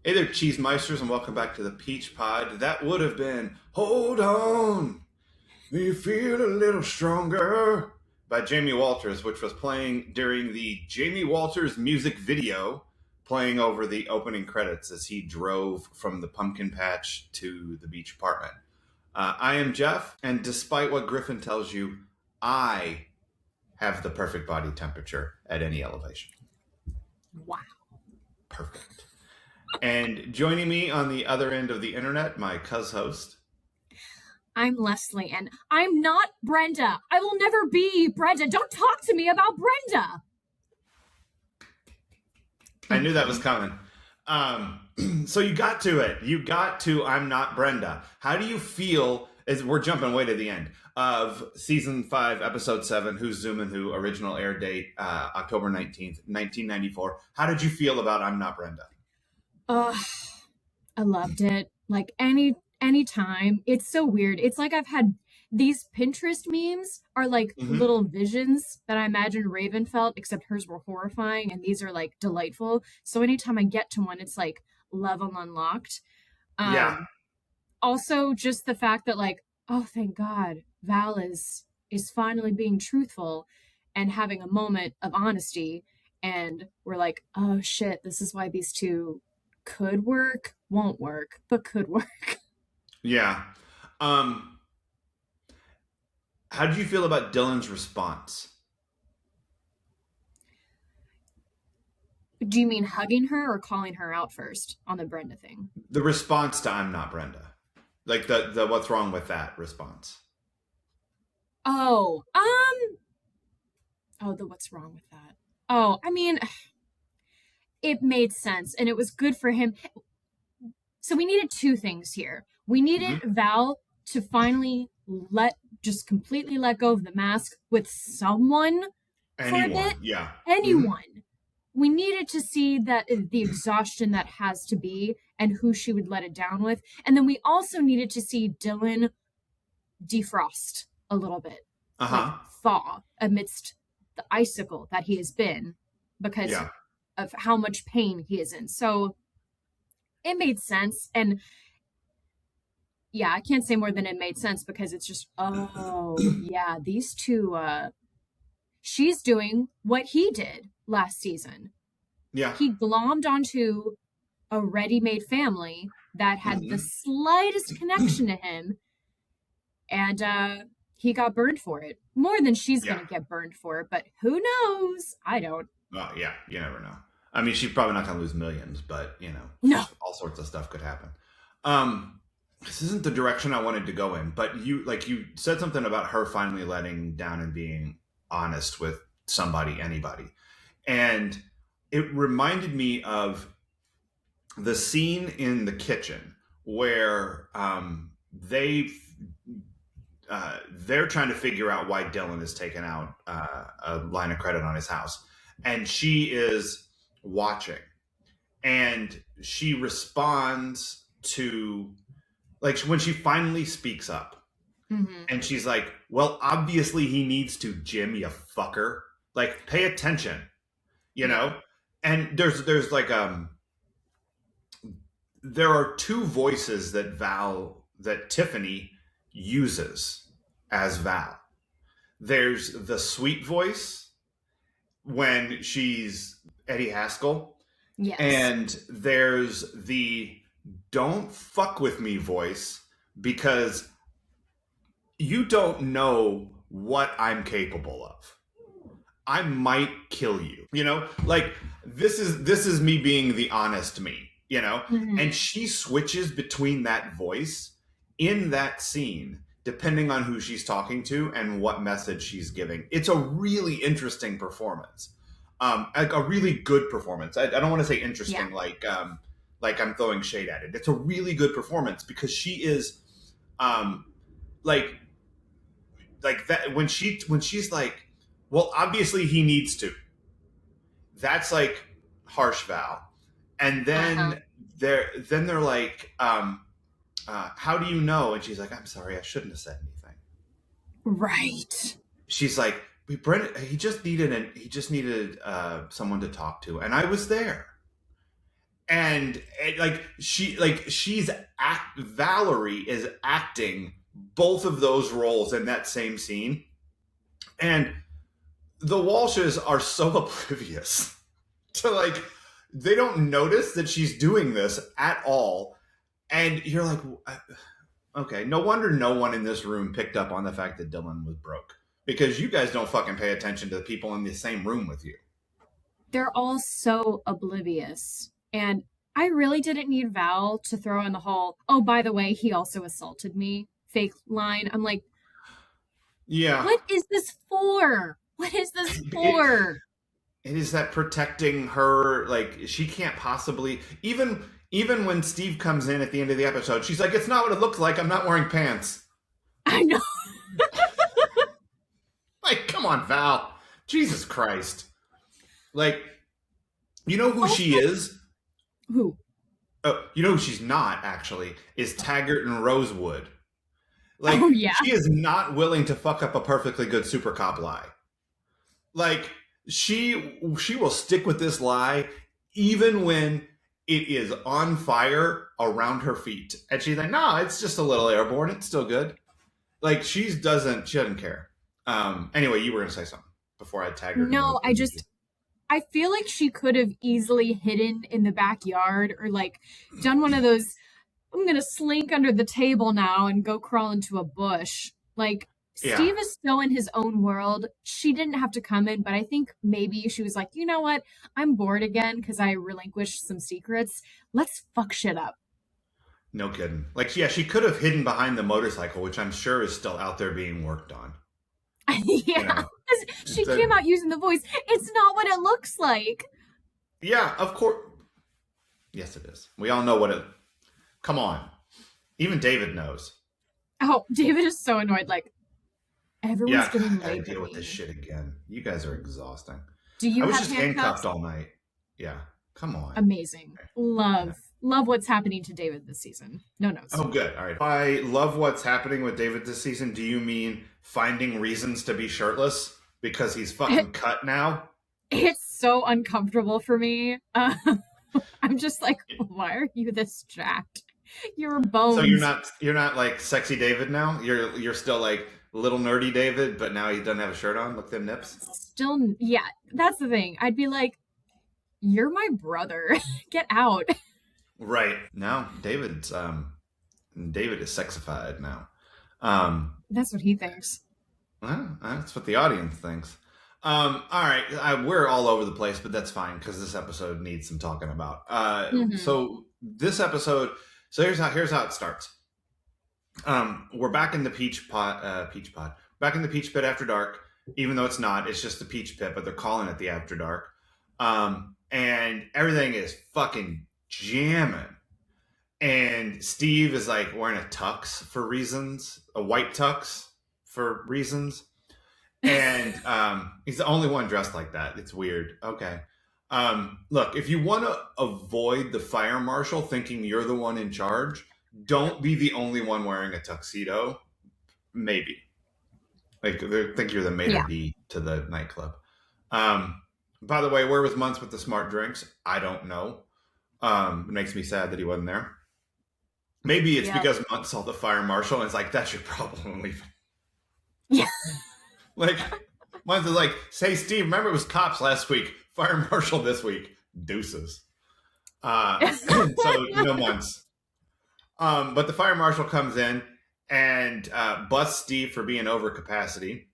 Hey there, Cheese Meisters, and welcome back to the Peach Pod. That would have been Hold On, You Feel a Little Stronger by Jamie Walters, which was playing during the Jamie Walters music video, playing over the opening credits as he drove from the pumpkin patch to the beach apartment. I am Jeff, and despite what Griffin tells you, I have the perfect body temperature at any elevation. Wow. Perfect. And joining me on the other end of the internet, my host. I'm Leslie, and I'm not Brenda. I will never be Brenda. Don't talk to me about Brenda. I knew that was coming. So you got to it. You got to I'm Not Brenda. How do you feel, as we're jumping way to the end, of Season 5, Episode 7, Who's Zoomin' Who, original air date, October 19th, 1994. How did you feel about I'm Not Brenda? I loved it. Like any time. It's so weird. It's like I've had these Pinterest memes are like little visions that I imagine Raven felt, except hers were horrifying and these are like delightful. So anytime I get to one, it's like level unlocked. Yeah. Also just the fact that like, oh thank God, Val is finally being truthful and having a moment of honesty. And we're like, oh shit, this is why these two could work, won't work, but could work. Yeah. How did you feel about Dylan's response? Do you mean hugging her or calling her out first on the Brenda thing? The response to I'm Not Brenda. Like the what's wrong with that response. Oh, the what's wrong with that? Oh, I mean, it made sense and it was good for him. So we needed two things here. We needed Val to finally completely let go of the mask with someone for a bit. Yeah. Anyone. We needed to see that the exhaustion that has to be and who she would let it down with. And then we also needed to see Dylan defrost a little bit. Like thaw amidst the icicle that he has been because of how much pain he is in. So it made sense. And yeah, I can't say more than it made sense because it's just, oh yeah, these two, she's doing what he did last season. Yeah. He glommed onto a ready-made family that had the slightest connection to him. And he got burned for it. More than she's going to get burned for it, but who knows? I don't. Well, yeah, you never know. I mean, she's probably not going to lose millions, but, no. All sorts of stuff could happen. This isn't the direction I wanted to go in, but you said something about her finally letting down and being honest with somebody, anybody. And it reminded me of the scene in the kitchen where they're trying to figure out why Dylan has taken out a line of credit on his house. And she is watching. And she responds to, like, when she finally speaks up. And she's like, well, obviously he needs to, Jim, you fucker. Like, pay attention, you know? And there's like, there are two voices that Tiffany uses as Val. There's the sweet voice when she's Eddie Haskell. Yes. And there's the don't fuck with me voice because you don't know what I'm capable of. I might kill you. Like this is me being the honest me, And she switches between that voice in that scene depending on who she's talking to and what message she's giving. It's a really interesting performance. A really good performance. I don't want to say interesting like I'm throwing shade at it. It's a really good performance because she is like that when she's like, well, obviously he needs to. That's like harsh Val. And then they're like, how do you know? And she's like, I'm sorry, I shouldn't have said anything. Right. She's like, Brent, he just needed someone to talk to, and I was there. and Valerie is acting both of those roles in that same scene, and the Walshes are so oblivious to they don't notice that she's doing this at all, and you're like, okay, no wonder no one in this room picked up on the fact that Dylan was broke, because you guys don't fucking pay attention to the people in the same room with you. They're all so oblivious. And I really didn't need Val to throw in the whole, oh, by the way, he also assaulted me fake line. I'm like, yeah. What is this for? What is this for? It is that protecting her, she can't possibly, even when Steve comes in at the end of the episode, she's like, it's not what it looks like, I'm not wearing pants. I know. Come on, Val. Jesus Christ. You know who she is? Who? You know who she's not, actually, is Taggart and Rosewood. Oh, yeah. She is not willing to fuck up a perfectly good super cop lie. She will stick with this lie even when it is on fire around her feet. And she's like, no, it's just a little airborne. It's still good. She doesn't care. Anyway, you were going to say something before I tagged her. No, I feel like she could have easily hidden in the backyard or done one of those, I'm going to slink under the table now and go crawl into a bush. Steve is still in his own world. She didn't have to come in, but I think maybe she was like, you know what? I'm bored again because I relinquished some secrets. Let's fuck shit up. No kidding. She could have hidden behind the motorcycle, which I'm sure is still out there being worked on. Yeah. She came out using the voice. It's not what it looks like. Yeah, of course. Yes, it is. We all know what it... Come on. Even David knows. Oh, David is so annoyed. Everyone's getting laid. I gotta deal with this shit again. You guys are exhausting. Do you I was have just handcuffed all night. Yeah. Come on. Amazing. Love what's happening to David this season. No notes. Oh, good. All right. By love what's happening with David this season, do you mean finding reasons to be shirtless because he's fucking cut now? It's so uncomfortable for me. I'm just like, why are you this jacked? Your bones. So you're not like sexy David now? You're still like little nerdy David, but now he doesn't have a shirt on? Look at them nips. Still, yeah, that's the thing. I'd be like, you're my brother. Get out. Right. No, David is sexified now. That's what he thinks. Well, that's what the audience thinks. All right, we're all over the place, but that's fine because this episode needs some talking about. So this episode, here's how it starts. We're back in the peach pod, back in the peach pit after dark. Even though it's not, it's just the peach pit, but they're calling it the after dark. And everything is fucking jamming. And Steve is wearing a tux for reasons, a white tux for reasons. And he's the only one dressed like that. It's weird. Okay. Look, if you want to avoid the fire marshal thinking you're the one in charge, don't be the only one wearing a tuxedo. Maybe. They think you're the maitre d' to the nightclub. By the way, where was Muntz with the smart drinks? I don't know. It makes me sad that he wasn't there. Maybe it's because Muntz saw the fire marshal and it's that's your problem. Leave. Yeah. Muntz is say, Steve, remember it was cops last week. Fire marshal this week. Deuces. So no Muntz. But the fire marshal comes in and busts Steve for being over capacity.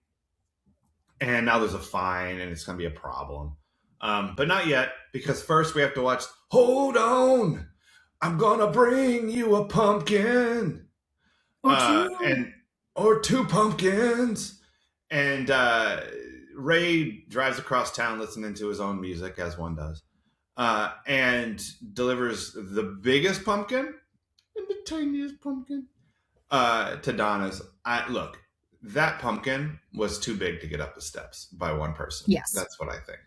And now there's a fine and it's going to be a problem. But not yet, because first we have to watch, hold on, I'm going to bring you a pumpkin. Or two pumpkins. And Ray drives across town listening to his own music, as one does, and delivers the biggest pumpkin and the tiniest pumpkin to Donna's. Look, that pumpkin was too big to get up the steps by one person. Yes. That's what I think.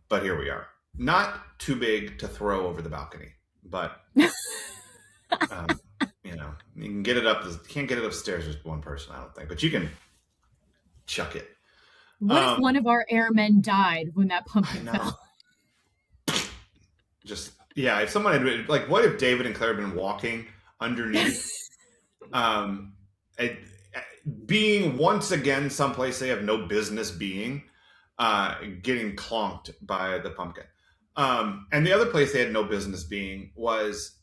But here we are. Not too big to throw over the balcony, but you can get it up. Can't get it upstairs with one person, I don't think, but you can chuck it. What if one of our airmen died when that pumpkin fell? Just Yeah, if someone had been, like, what if David and Claire had been walking underneath, um, a, being once again someplace they have no business being, getting clonked by the pumpkin. And the other place they had no business being was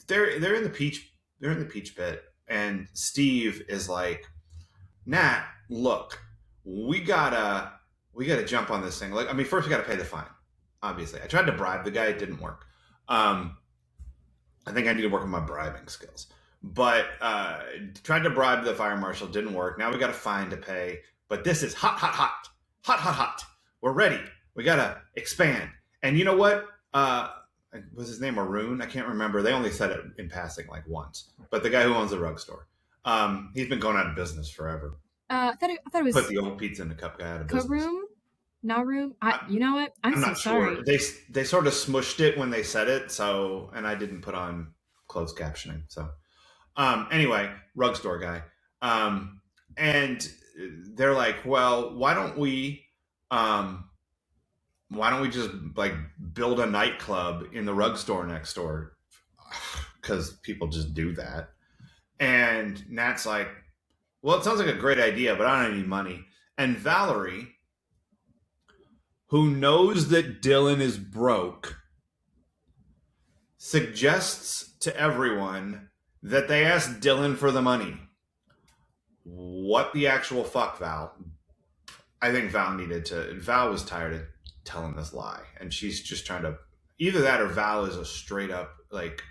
they're in the peach pit, and Steve is like, Nat, look, we gotta we gotta jump on this thing. Like, I mean, first we gotta pay the fine. Obviously, I tried to bribe the guy; it didn't work. Um, I think I need to work on my bribing skills. But tried to bribe the fire marshal, didn't work. Now we got a fine to pay. But this is hot, hot, hot, hot, hot, hot. We're ready. We gotta expand. And you know what? Was his name Arun? I can't remember. They only said it in passing like once. But the guy who owns the rug store, he's been going out of business forever. I thought it was Put the old pizza in the cup guy out of business. Karoom? Naroom? You know what? I'm so not sorry. sure. They sort of smushed it when they said it, so, and I didn't put on closed captioning. So anyway, rug store guy. And they're like, well, why don't we just like build a nightclub in the rug store next door? Because people just do that. And Nat's like, well, it sounds like a great idea, but I don't have any money. And Valerie, who knows that Dylan is broke, suggests to everyone that they ask Dylan for the money. What the actual fuck, Val? I think Val was tired of telling this lie, and she's just trying to, either that or Val is a straight up, like,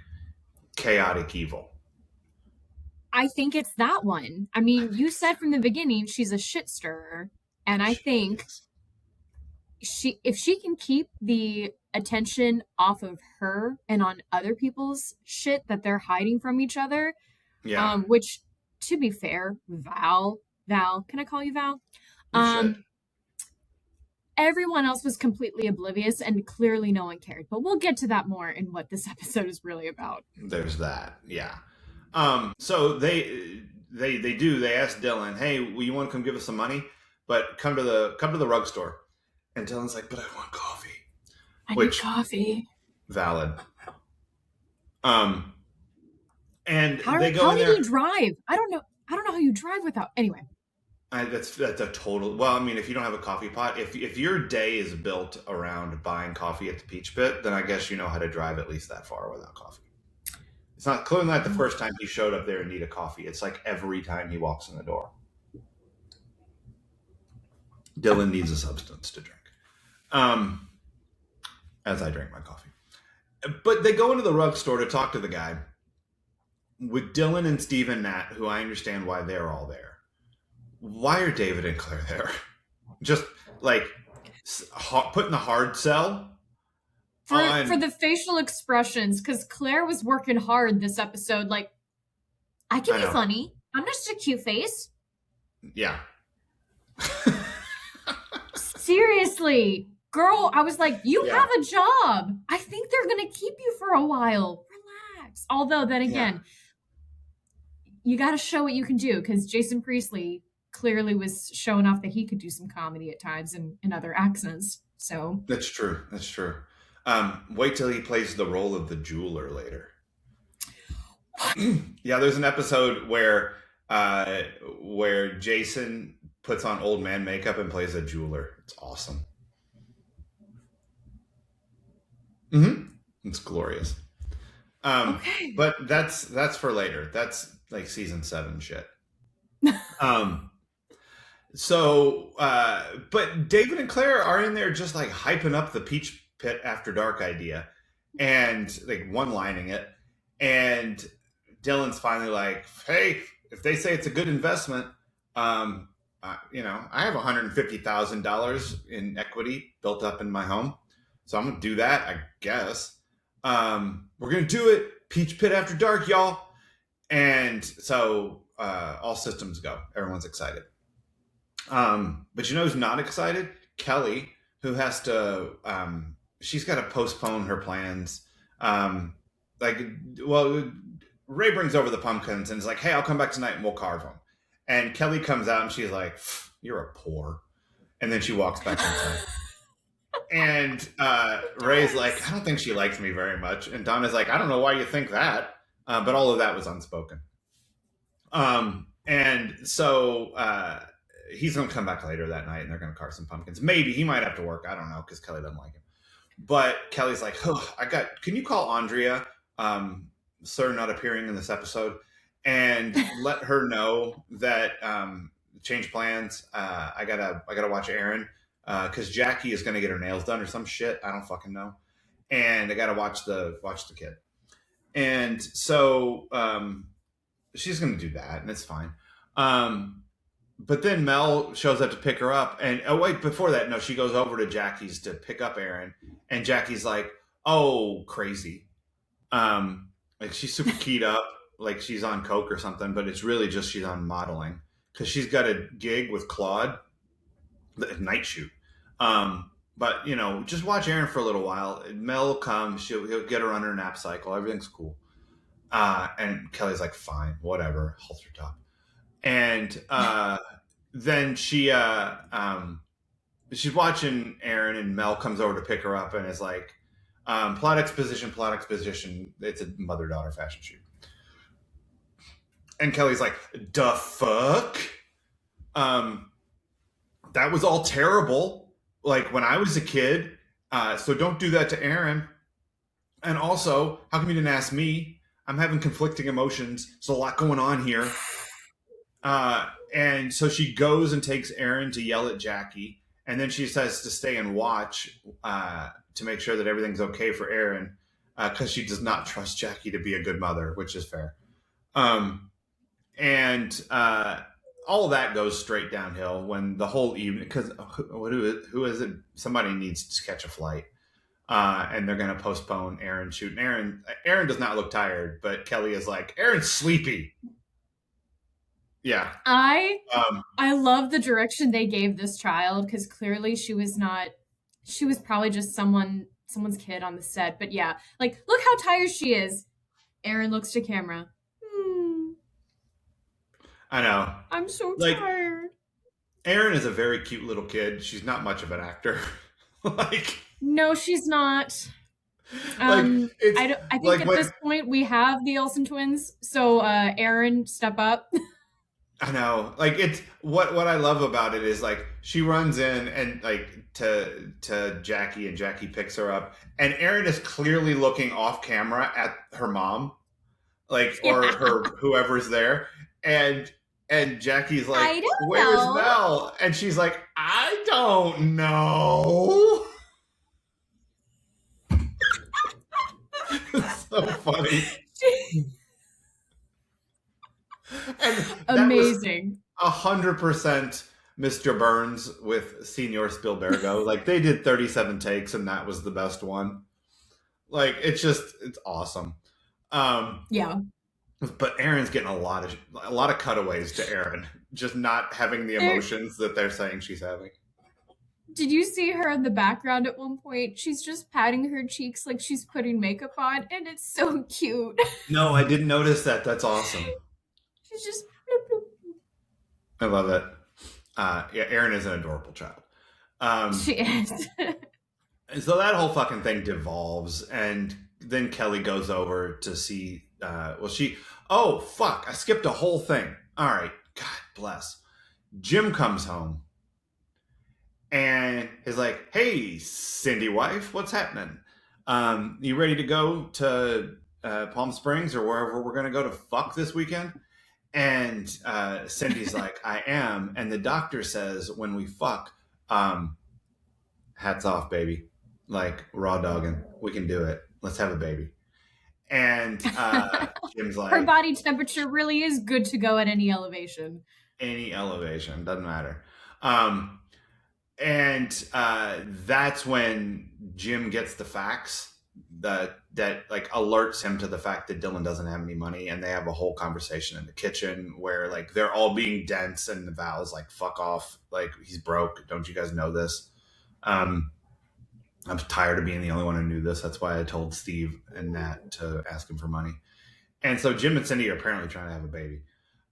chaotic evil. I think it's that one. I mean, you said from the beginning she's a shit stirrer, and I think if she can keep the attention off of her and on other people's shit that they're hiding from each other, which, to be fair, Val, can I call you Val? Everyone else was completely oblivious, and clearly no one cared. But we'll get to that more in what this episode is really about. There's that, yeah. So they ask Dylan, hey, you want to come give us some money? But come to the rug store. And Dylan's like, but I want coffee. I need coffee. Valid. And they go how in did there. he drive? I don't know how you drive without. Anyway. That's a total. Well, I mean, if you don't have a coffee pot, if your day is built around buying coffee at the Peach Pit, then I guess you know how to drive at least that far without coffee. It's clearly not the first time he showed up there and need a coffee. It's like every time he walks in the door. Dylan needs a substance to drink. As I drink my coffee. But they go into the rug store to talk to the guy with Dylan and Steve and Nat, who I understand why they're all there. Why are David and Claire there? Just like putting the hard sell for the facial expressions, because Claire was working hard this episode. Like, I can be funny. I'm just a cute face. Yeah. Seriously, girl, I was like, you have a job. I think they're going to keep you for a while. Relax. Although, then again, you got to show what you can do, because Jason Priestley clearly was showing off that he could do some comedy at times in other accents. So That's true. Wait till he plays the role of the jeweler later. Yeah, there's an episode where Jason puts on old man makeup and plays a jeweler. It's awesome. It's glorious. Okay. But that's for later. That's like season 7 shit. But David and Claire are in there just like hyping up the Peach Pit After Dark idea and like one-lining it. And Dylan's finally like, hey, if they say it's a good investment, I have $150,000 in equity built up in my home. So I'm going to do that, I guess. We're going to do it. Peach Pit After Dark, y'all. And so all systems go. Everyone's excited. But you know who's not excited? Kelly, who has to, she's got to postpone her plans. Ray brings over the pumpkins and is like, hey, I'll come back tonight and we'll carve them. And Kelly comes out and she's like, you're a poor. And then she walks back inside. And Ray's like, I don't think she likes me very much. And Donna's like, I don't know why you think that. But all of that was unspoken. And so he's going to come back later that night and they're going to carve some pumpkins. Maybe he might have to work. I don't know because Kelly doesn't like him. But Kelly's like, oh, can you call Andrea, sir not appearing in this episode, and let her know that change plans. I gotta watch Aaron because Jackie is gonna get her nails done or some shit. I don't fucking know. And I gotta watch the kid. And so she's gonna do that, and it's fine. But then Mel shows up to pick her up, and oh wait, before that, no, she goes over to Jackie's to pick up Aaron, and Jackie's like, "Oh, crazy," like she's super keyed up, like she's on coke or something, but it's really just she's on modeling because she's got a gig with Claude, the night shoot. But just watch Aaron for a little while. Mel will come, he'll get her on her nap cycle, everything's cool. And Kelly's like, "Fine, whatever," halter top. And then she's watching Aaron, and Mel comes over to pick her up and is like, plot exposition. It's a mother-daughter fashion shoot. And Kelly's like, "The fuck? That was all terrible. Like when I was a kid. So don't do that to Aaron. And also, how come you didn't ask me? I'm having conflicting emotions. There's a lot going on here." And so she goes and takes Aaron to yell at Jackie, and then she says to stay and watch to make sure that everything's okay for Aaron because she does not trust Jackie to be a good mother, which is fair. And all of that goes straight downhill when the whole evening, because who is it? Somebody needs to catch a flight. And they're going to postpone Aaron shooting. Aaron does not look tired, but Kelly is like, "Aaron's sleepy." Yeah. I love the direction they gave this child because clearly she was probably just someone's kid on the set. But yeah, like, look how tired she is. Aaron looks to camera. I know. I'm so tired. Aaron is a very cute little kid. She's not much of an actor. No, she's not. I think at this point we have the Olsen twins, so Aaron, step up. I know. Like it's what I love about it is like she runs in and like to Jackie, and Jackie picks her up, and Aaron is clearly looking off camera at her mom, like or her whoever's there, and Jackie's like, "Where's Mel?" And she's like, "I don't know." It's so funny. And amazing. 100% Mr. Burns with Senior Spielbergo. Like they did 37 takes, and that was the best one. Like it's awesome. Yeah. But Aaron's getting a lot of cutaways to Aaron, just not having the emotions that they're saying she's having. Did you see her in the background at one point? She's just patting her cheeks like she's putting makeup on, and it's so cute. No, I didn't notice that. That's awesome. She's just... I love it. Yeah, Aaron is an adorable child. She is. And so that whole fucking thing devolves, and then Kelly goes over to see... Oh, fuck. I skipped a whole thing. All right. God bless. Jim comes home and is like, "Hey, Cindy wife, what's happening? You ready to go to Palm Springs or wherever we're going to go to fuck this weekend?" And Cindy's like, "I am." And the doctor says, when we fuck, hats off, baby. Like raw dogging. We can do it. Let's have a baby. And Jim's like, her body temperature really is good to go at any elevation. Any elevation, doesn't matter. And that's when Jim gets the facts that like alerts him to the fact that Dylan doesn't have any money, and they have a whole conversation in the kitchen where like they're all being dense, and Val's like, "Fuck off, like he's broke. Don't you guys know this?" I'm tired of being the only one who knew this. That's why I told Steve and Nat to ask him for money. And so Jim and Cindy are apparently trying to have a baby.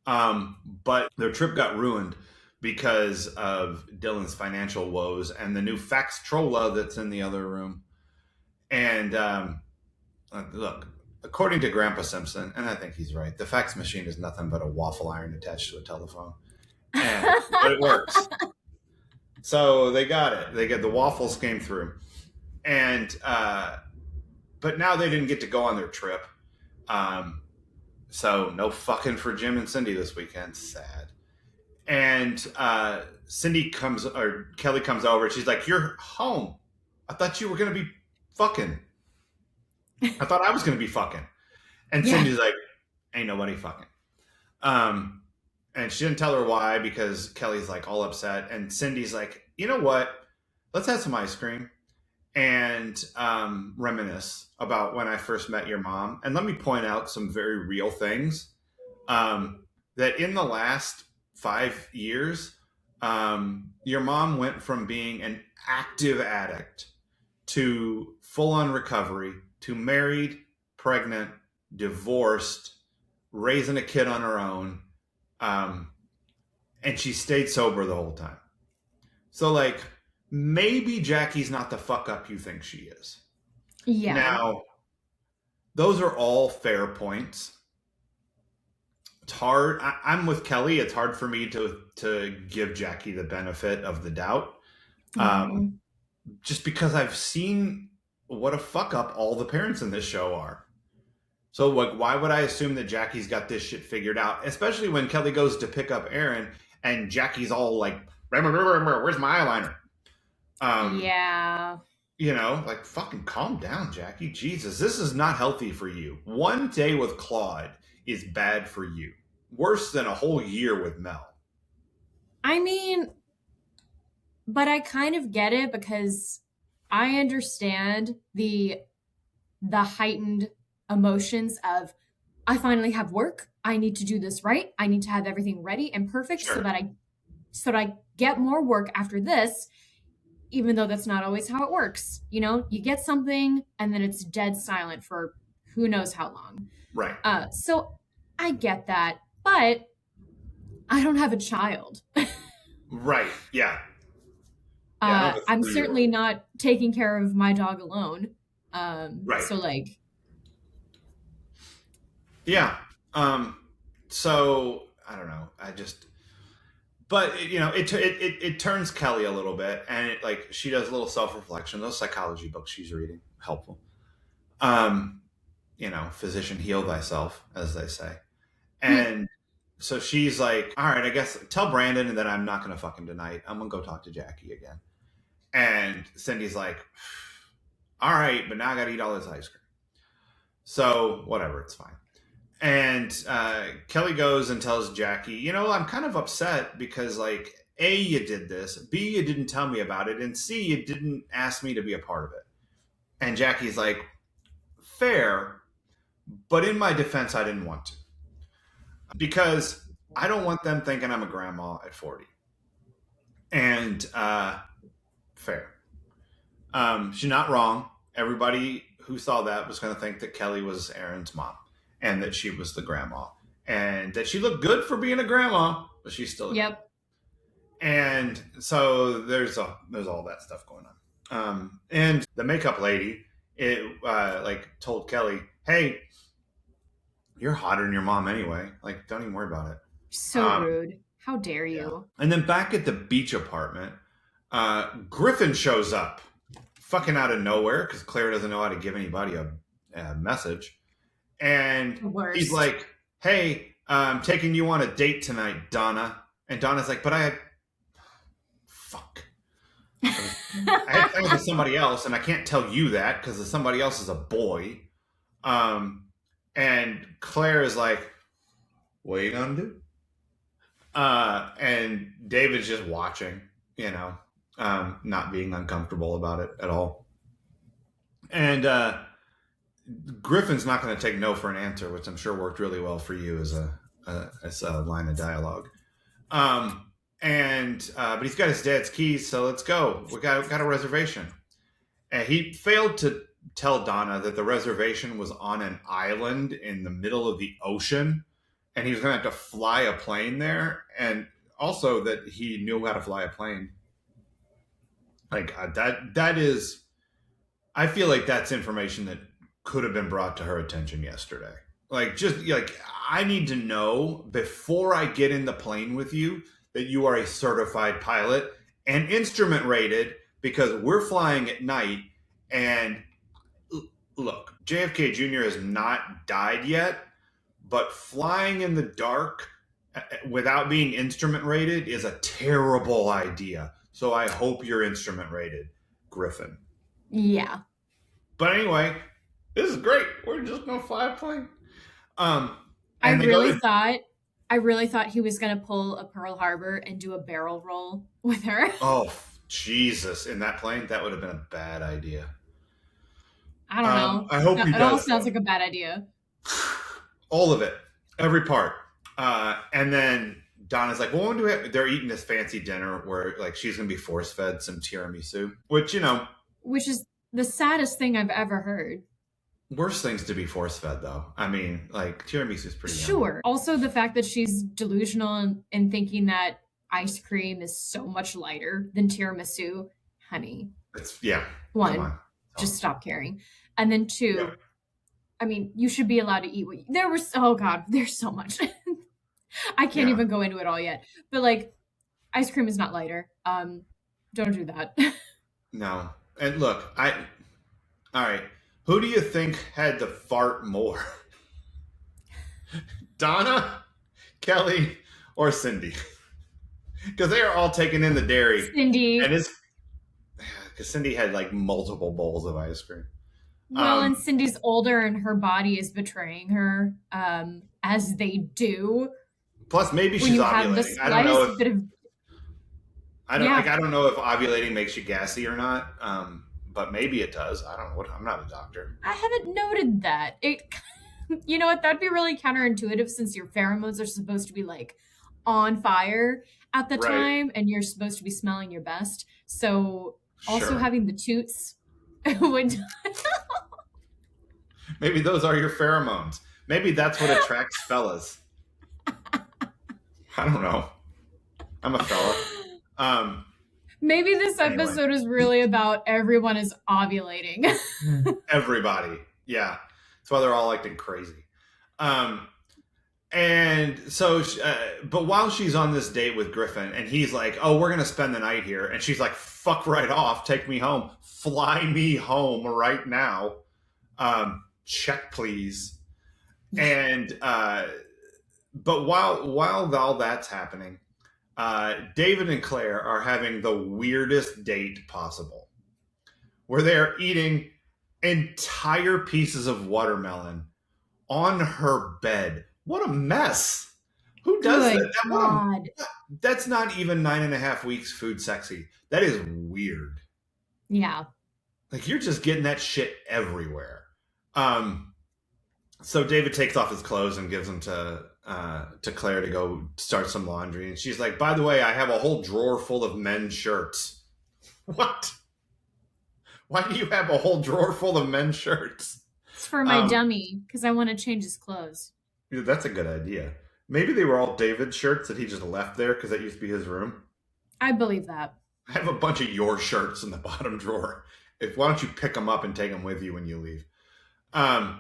But their trip got ruined because of Dylan's financial woes and the new fax trolla that's in the other room. And look, according to Grandpa Simpson, and I think he's right, the fax machine is nothing but a waffle iron attached to a telephone. But it works. So they got it. They get the waffles came through. And but now they didn't get to go on their trip. So no fucking for Jim and Cindy this weekend. Sad. And Kelly comes over. She's like, "You're home. I thought you were gonna be fucking. I thought I was gonna be fucking." And Cindy's like, "Ain't nobody fucking." And she didn't tell her why, because Kelly's like all upset. And Cindy's like, "You know what? Let's have some ice cream and reminisce about when I first met your mom. And let me point out some very real things that in the last 5 years, your mom went from being an active addict to full-on recovery to married, pregnant, divorced, raising a kid on her own. And she stayed sober the whole time. So, like, maybe Jackie's not the fuck up you think she is." Yeah. Now, those are all fair points. It's hard. I'm with Kelly. It's hard for me to give Jackie the benefit of the doubt. Just because I've seen what a fuck up all the parents in this show are. So, like, why would I assume that Jackie's got this shit figured out? Especially when Kelly goes to pick up Aaron and Jackie's all like, "Where's my eyeliner?" Yeah. You know, like, fucking calm down, Jackie. Jesus, this is not healthy for you. One day with Claude is bad for you. Worse than a whole year with Mel. I mean, but I kind of get it, because I understand the heightened emotions of, I finally have work. I need to do this right. I need to have everything ready and perfect so that I get more work after this, even though that's not always how it works. You know, you get something and then it's dead silent for who knows how long. Right. So I get that, but I don't have a child. Right. Yeah. I'm certainly not taking care of my dog alone. Right. So, like, yeah. So I don't know. But you know, it turns Kelly a little bit, and like, she does a little self-reflection. Those psychology books she's reading, helpful. You know, physician, heal thyself, as they say. And so she's like, "All right, I guess tell Brandon that I'm not gonna fuck him tonight. I'm gonna go talk to Jackie again." And Cindy's like, "All right, but now I gotta eat all this ice cream." So whatever, it's fine. And Kelly goes and tells Jackie, "You know, I'm kind of upset because, like, A, you did this, B, you didn't tell me about it, and C, you didn't ask me to be a part of it." And Jackie's like, "Fair, but in my defense, I didn't want to. Because I don't want them thinking I'm a grandma at 40. And fair. She's not wrong. Everybody who saw that was going to think that Kelly was Aaron's mom and that she was the grandma and that she looked good for being a grandma, but she's still a grandma. And so there's all that stuff going on. And the makeup lady, told Kelly, "Hey, you're hotter than your mom anyway. Like, don't even worry about it." So rude. How dare you? And then back at the beach apartment, Griffin shows up, fucking out of nowhere, because Claire doesn't know how to give anybody a message. And he's like, "Hey, I'm taking you on a date tonight, Donna." And Donna's like, "But I had plans with somebody else, and I can't tell you that because somebody else is a boy." And Claire is like, "What are you gonna do?" And David's just watching, you know, not being uncomfortable about it at all. And Griffin's not going to take no for an answer, which I'm sure worked really well for you as a line of dialogue. But he's got his dad's keys, so let's go. We got a reservation. And he failed to tell Donna that the reservation was on an island in the middle of the ocean, and he was going to have to fly a plane there. And also that he knew how to fly a plane. Like that is, I feel like that's information that could have been brought to her attention yesterday. Like, just like, I need to know before I get in the plane with you that you are a certified pilot and instrument rated, because we're flying at night. And look, JFK Jr. has not died yet, but flying in the dark without being instrument rated is a terrible idea. So I hope you're instrument rated, Griffin. Yeah. But anyway, this is great. We're just gonna fly a plane. I And they really go to, thought he was gonna pull a Pearl Harbor and do a barrel roll with her. oh Jesus, in that plane, that would have been a bad idea. I don't know. I hope he It all does. sounds like a bad idea. All of it, every part. And then Donna's like, "Well, when do we have?" They're eating this fancy dinner where like she's gonna be force fed some tiramisu, which Which is the saddest thing I've ever heard. worse things to be force fed though. I mean, like tiramisu is pretty. Sure. Also, the fact that she's delusional and thinking that ice cream is so much lighter than tiramisu, honey. It's come One, on. just stop caring. And then two, Yeah. I mean, you should be allowed to eat what there was. Oh God, there's so much. I can't even go into it all yet. But like, ice cream is not lighter. Don't do that. No. And look, all right. Who do you think had to fart more? Donna, Kelly, or Cindy? Because they are all taking in the dairy. Cindy. And it's because Cindy had like multiple bowls of ice cream. Well, and Cindy's older and her body is betraying her, as they do. Plus, maybe When she's you have the ovulating. I don't know slightest bit of I don't know if ovulating makes you gassy or not. But maybe it does. I don't know. I'm not a doctor. I haven't noted that. You know what? That'd be really counterintuitive since your pheromones are supposed to be like on fire at the Right. time and you're supposed to be smelling your best. So also Sure. having the toots would. Maybe those are your pheromones. Maybe that's what attracts fellas. I don't know. I'm a fella. Maybe this Anyway. episode is really about everyone is ovulating. Everybody. Yeah. That's why they're all acting crazy. And so, but while she's on this date with Griffin, and he's like, "Oh, we're gonna spend the night here," and she's like, "Fuck right off, take me home, fly me home right now, check please." And but while all that's happening, David and Claire are having the weirdest date possible, where they're eating entire pieces of watermelon on her bed. What a mess! Who does Good that? God. That's not even 9.5 weeks food sexy. That is weird. Yeah. Like, you're just getting that shit everywhere. So David takes off his clothes and gives them to Claire to go start some laundry. And she's like, "By the way, I have a whole drawer full of men's shirts." What? Why do you have a whole drawer full of men's shirts? It's for my dummy because I want to change his clothes. Yeah, that's a good idea. Maybe they were all David's shirts that he just left there because that used to be his room. I believe that. I have a bunch of your shirts in the bottom drawer. Why don't you pick them up and take them with you when you leave? But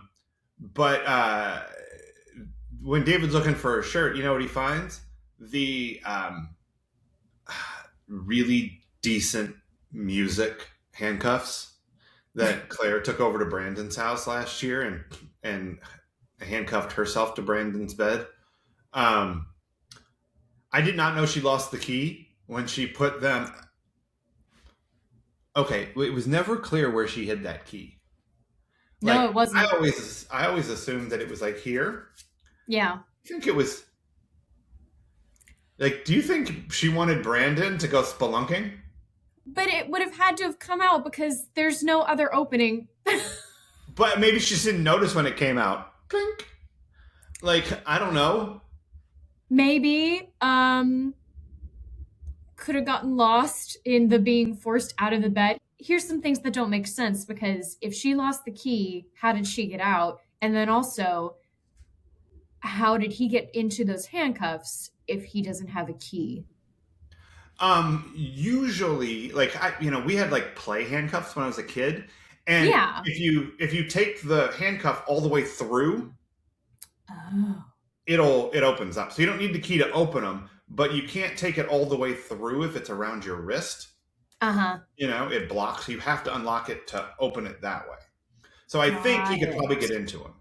when David's looking for a shirt, you know what he finds? The really decent music handcuffs that Claire took over to Brandon's house last year and handcuffed herself to Brandon's bed. I did not know she lost the key when she put them. Okay, it was never clear where she hid that key. No, Like, it wasn't. I always assumed that it was like here. Yeah. I think it was like. Do you think she wanted Brandon to go spelunking? But it would have had to have come out because there's no other opening. But maybe she just didn't notice when it came out. Clink. Like, I don't know. Maybe could have gotten lost in the being forced out of the bed. Here's some things that don't make sense because if she lost the key, how did she get out? And then also, how did he get into those handcuffs if he doesn't have a key? Usually, like we had like play handcuffs when I was a kid, and Yeah. if you take the handcuff all the way through, Oh. it opens up. So you don't need the key to open them, but you can't take it all the way through if it's around your wrist. Uh-huh. It blocks. So you have to unlock it to open it that way. So I think he Got could probably it. get into him.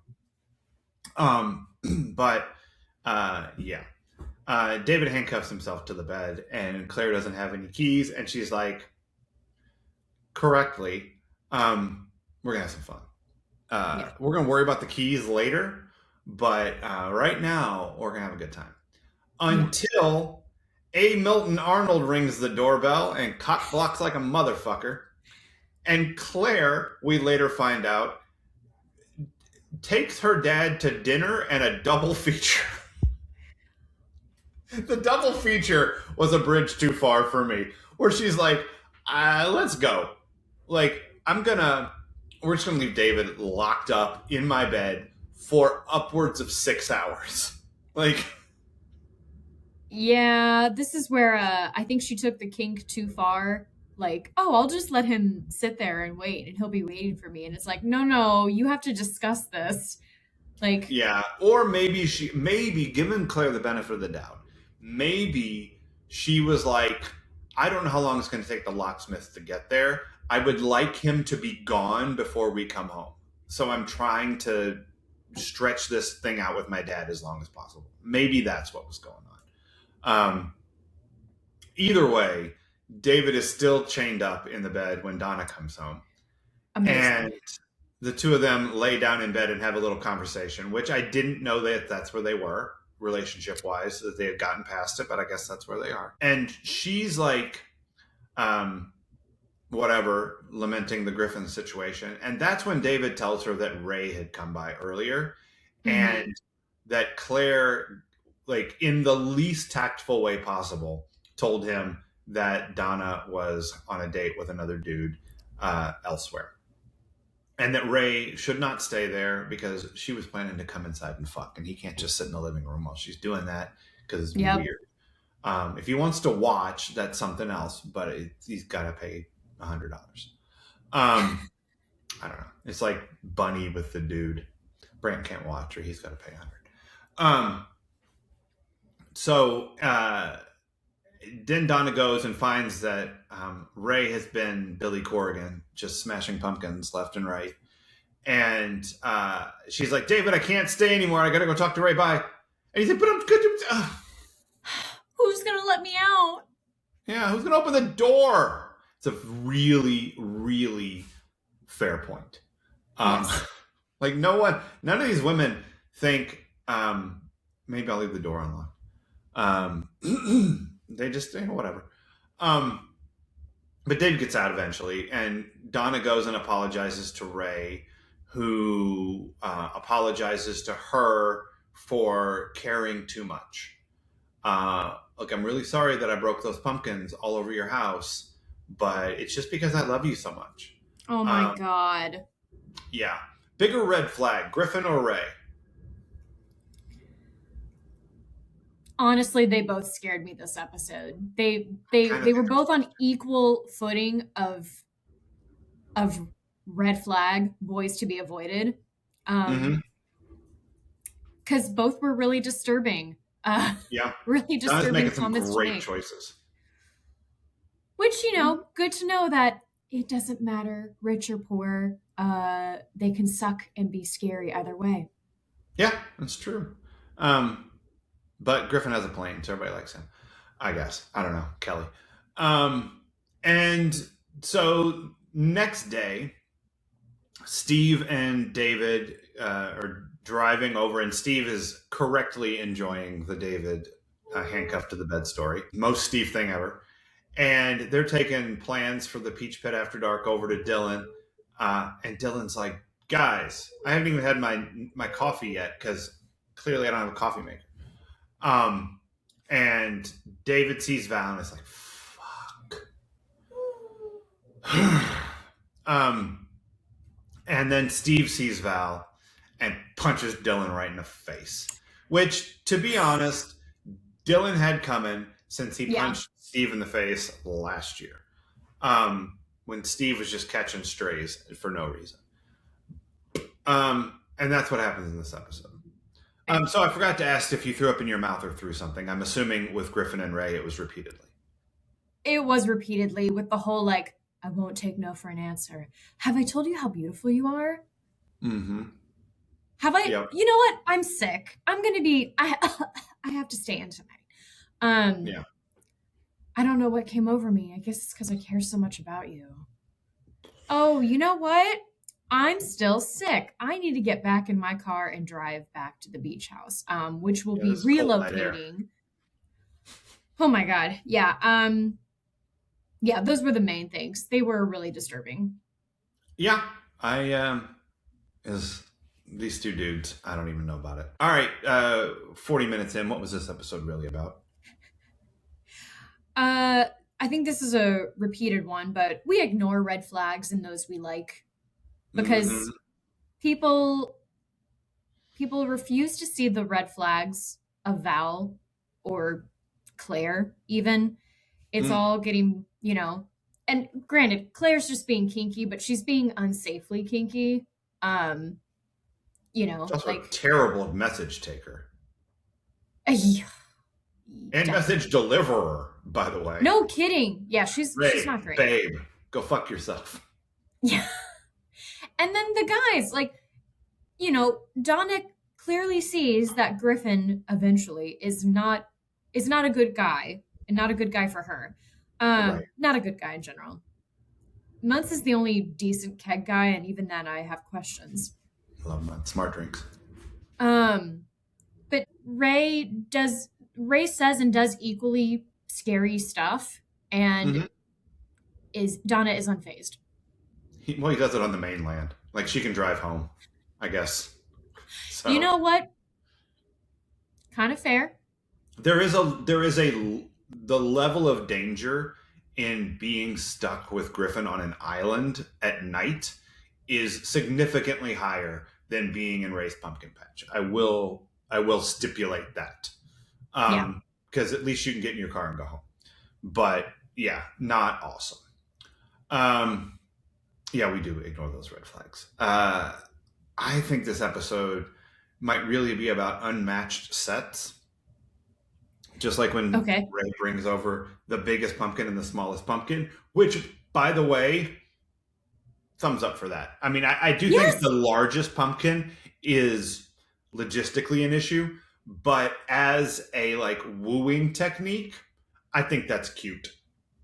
But yeah. David handcuffs himself to the bed, and Claire doesn't have any keys, and she's like, correctly, we're gonna have some fun. Yeah. We're gonna worry about the keys later, but right now we're gonna have a good time. Yeah. Until A. Milton Arnold rings the doorbell and cock blocks like a motherfucker, and Claire, we later find out, takes her dad to dinner and a double feature. The double feature was a bridge too far for me, where she's like, let's go. Like, we're just gonna leave David locked up in my bed for upwards of 6 hours. Like, Yeah, this is where I think she took the kink too far. Like, oh, I'll just let him sit there and wait and he'll be waiting for me. And it's like, no, no, you have to discuss this. Like, yeah. Or maybe giving Claire the benefit of the doubt, maybe she was like, I don't know how long it's going to take the locksmith to get there. I would like him to be gone before we come home. So I'm trying to stretch this thing out with my dad as long as possible. Maybe that's what was going on. Either way, David is still chained up in the bed when Donna comes home. amazing. And the two of them lay down in bed and have a little conversation, which I didn't know that that's where they were relationship wise, that they had gotten past it, but I guess that's where they are. And she's like, whatever, lamenting the Griffin situation. And that's when David tells her that Ray had come by earlier Hmm. and that Claire, like in the least tactful way possible, told him that Donna was on a date with another dude elsewhere. And that Ray should not stay there because she was planning to come inside and fuck, and he can't just sit in the living room while she's doing that because it's Yep. weird. If he wants to watch, that's something else, but he's got to pay $100. I don't know. It's like Bunny with the dude. Brant can't watch, or he's got to pay 100. So then Donna goes and finds that Ray has been Billy Corrigan, just smashing pumpkins left and right. And she's like, David, I can't stay anymore. I got to go talk to Ray. Bye. And he's like, but I'm good. Who's gonna let me out? Yeah, who's going to open the door? It's a really, really fair point. Um, Yes. like none of these women think, maybe I'll leave the door unlocked. They just, whatever. Um, but David gets out eventually, and Donna goes and apologizes to Ray, who apologizes to her for caring too much. Look, I'm really sorry that I broke those pumpkins all over your house, but it's just because I love you so much. Oh my Um, God. yeah. Bigger red flag, Griffin or Ray? Honestly, they both scared me this episode. They I they kind of they were think both on equal footing of red flag boys to be avoided. mm-hmm. Because both were really disturbing. Uh Yeah. really Donna's disturbing making some comments to great make. choices. Which, good to know that it doesn't matter, rich or poor. They can suck and be scary either way. Yeah, that's true. Um, but Griffin has a plane, so everybody likes him. I guess. I don't know, Kelly. And so next day, Steve and David are driving over, and Steve is correctly enjoying the David handcuffed to the bed story. Most Steve thing ever. And they're taking plans for the Peach Pit After Dark over to Dylan. And Dylan's like, guys, I haven't even had my coffee yet because clearly I don't have a coffee maker. And David sees Val and is like, fuck. And then Steve sees Val and punches Dylan right in the face. Which, to be honest, Dylan had coming since he Yeah. punched Steve in the face last year, when Steve was just catching strays for no reason. And that's what happens in this episode. So I forgot to ask if you threw up in your mouth or threw something. I'm assuming with Griffin and Ray, it was repeatedly. It was repeatedly with the whole like, I won't take no for an answer. Have I told you how beautiful you are? Mm-hmm. Have I? Yep. You know what? I'm sick. I'm gonna be. I have to stay in tonight. Yeah. I don't know what came over me. I guess it's because I care so much about you. Oh, you know what? I'm still sick. I need to get back in my car and drive back to the beach house, which will be this is cold night air. relocating. Oh my god. Yeah. Yeah, those were the main things. They were really disturbing. Yeah. Is these two dudes, I don't even know about it. All right, 40 minutes in, what was this episode really about? I think this is a repeated one, but we ignore red flags and those we like because people refuse to see the red flags of Val or Claire even. It's all getting, and granted, Claire's just being kinky, but she's being unsafely kinky. She's also like a terrible message taker. And message deliverer, by the way. No kidding. Yeah, she's not great. Babe, go fuck yourself. Yeah. And then the guys, like, Donna clearly sees that Griffin eventually is not a good guy, and not a good guy for her. Right. Not a good guy in general. Muntz is the only decent keg guy, and even then I have questions. Love Muntz. Smart drinks. But Ray says and does equally scary stuff, and Donna is unfazed. He does it on the mainland. Like, she can drive home, I guess. So, you know what? Kind of fair. There is the level of danger in being stuck with Griffin on an island at night is significantly higher than being in Ray's pumpkin patch. I will stipulate that. Because at least you can get in your car and go home. But yeah, not awesome. Yeah, we do ignore those red flags. I think this episode might really be about unmatched sets. Just like when Ray brings over the biggest pumpkin and the smallest pumpkin, which, by the way, thumbs up for that. I mean, I do think the largest pumpkin is logistically an issue, but as a wooing technique, I think that's cute.